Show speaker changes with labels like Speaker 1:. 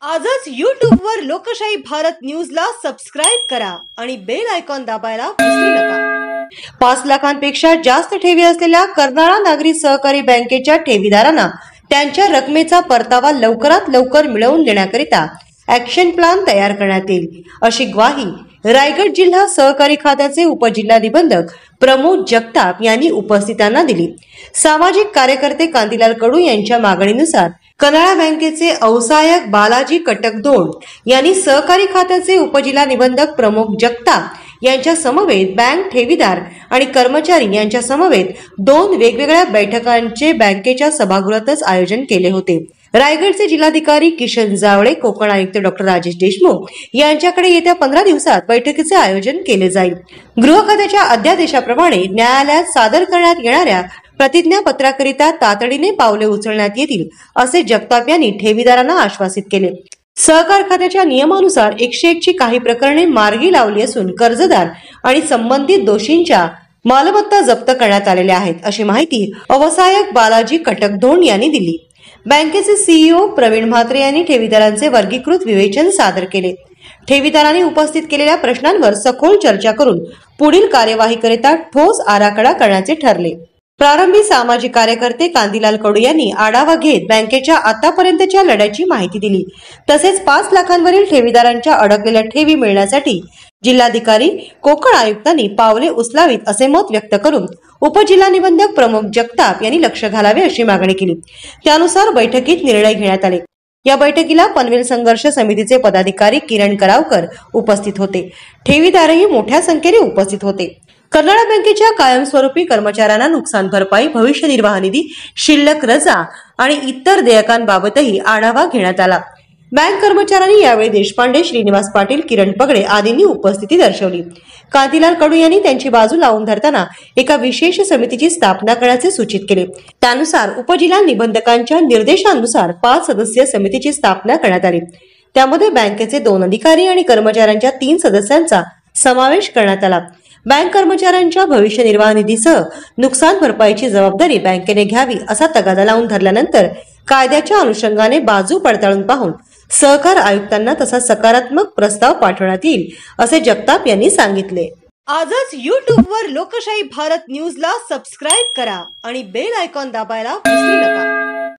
Speaker 1: आजच YouTube वर लोकशाही भारत न्यूजला सबस्क्राइब करा आणि बेल आयकॉन दाबायला विसरू नका। 5 लाखांपेक्षा जास्त ठेवी असलेल्या कर्नाळा नागरी सहकारी बँकेच्या ठेवीदारांना त्यांच्या रकमेचा परतावा लवकरात लवकर मिळवून देण्याकरिता ॲक्शन प्लॅन तयार करण्यात येईल, अशी ग्वाही रायगड जिल्हा सहकारी खात्याचे उपजिल्हा निबंधक प्रमोद जगताप यांनी उपस्थितांना दिली। सामाजिक कार्यकर्ते कांतीलाल कडू यांच्या मागणीनुसार कर्नाळा बँकेचे अवसायक बालाजी कटकदोड यांनी सहकारी खात्याचे उपजिल्हा निबंधक प्रमोद जगताप यांच्या समवेत बँक ठेवीदार आणि कर्मचारी यांच्या समवेत 2 वेगवेगळ्या बैठकांचे बँकेच्या सभागृहातच आयोजन केले होते। रायगडचे जिल्हाधिकारी किशन जावळे, कोकण आयुक्त डॉक्टर राजेश देशमुख यांच्याकडे येत्या 15 दिवसात बैठकीचे आयोजन केले जाईल। गृह खात्याच्या अध्यादेशाप्रमाणे न्यायालयात सादर करण्यात येणाऱ्या प्रतिज्ञापत्राकरिता तातडीने पावले उचलण्यात येतील, असे जगताप यांनी ठेवीदारांना आश्वासित केले। सहकार खात्याच्या नियमानुसार 101 ची काही प्रकरणे मार्गी लावली असून कर्जदार आणि संबंधित दोषींच्या मालमत्ता जप्त करण्यात आलेल्या आहेत, अशी माहिती अवसायक बालाजी कटकदोड यांनी दिली। बँकेचे सीईओ प्रवीण म्हात्रे यांनी ठेवीदारांचे वर्गीकृत विवेचन सादर केले। ठेवीदारांनी उपस्थित केलेल्या प्रश्नांवर सखोल चर्चा करून पुढील कार्यवाहीकरिता ठोस आराखडा करण्याचे ठरले। प्रारंभी सामाजिक कार्यकर्ते कांतीलाल कडू यांनी आढावा घेत बँकेच्या आतापर्यंतच्या लढ्याची माहिती दिली। तसेच 5 लाखांवरील ठेवीदारांच्या अडकलेल्या ठेवी मिळण्यासाठी जिल्हाधिकारी कोकण आयुक्तांनी पावले उचलावीत असे मत व्यक्त करून उपजिल्हा निबंधक प्रमोद जगताप यांनी लक्ष घालावे अशी मागणी केली। त्यानुसार बैठकीत निर्णय घेण्यात आले। या बैठकीला पनवेल संघर्ष समितीचे पदाधिकारी किरण करावकर उपस्थित होते। ठेवीदारही मोठ्या संख्येने उपस्थित होते। कर्नाळा बँकेच्या कायमस्वरूपी कर्मचाऱ्यांना नुकसान भरपाई, भविष्य निर्वाह निधी, शिल्लक रजा आणि इतर देयकांबाबतही आढावा घेण्यात आला। बँक कर्मचाऱ्यांनी यावेळी देशपांडे, श्रीनिवास पाटील, किरण पगडे आदींनी उपस्थिती दर्शवली। कांतीलाल कडू यांनी त्यांची बाजू लावून धरताना एका विशेष समितीची स्थापना करण्याचे सूचित केले। त्यानुसार उपजिल्हा निबंधकांच्या निर्देशानुसार 5 सदस्यीय समितीची स्थापना करण्यात आली। त्यामध्ये बँकेचे 2 अधिकारी आणि कर्मचाऱ्यांच्या 3 सदस्यांचा समावेश करण्यात आला। बँक कर्मचाऱ्यांच्या भविष्य निर्वाह निधीसह नुकसान भरपाईची जबाबदारी बँकेने घ्यावी असा तगादा लावून धरल्यानंतर कायद्याच्या अनुषंगाने बाजू पडताळून पाहून सहकार आयुक्तांना तसा सकारात्मक प्रस्ताव पाठवण्यात येईल, असे जगताप यांनी सांगितले। आजच YouTube वर लोकशाही भारत न्यूजला सबस्क्राइब करा आणि बेल आयकॉन दाबायला विसरू नका।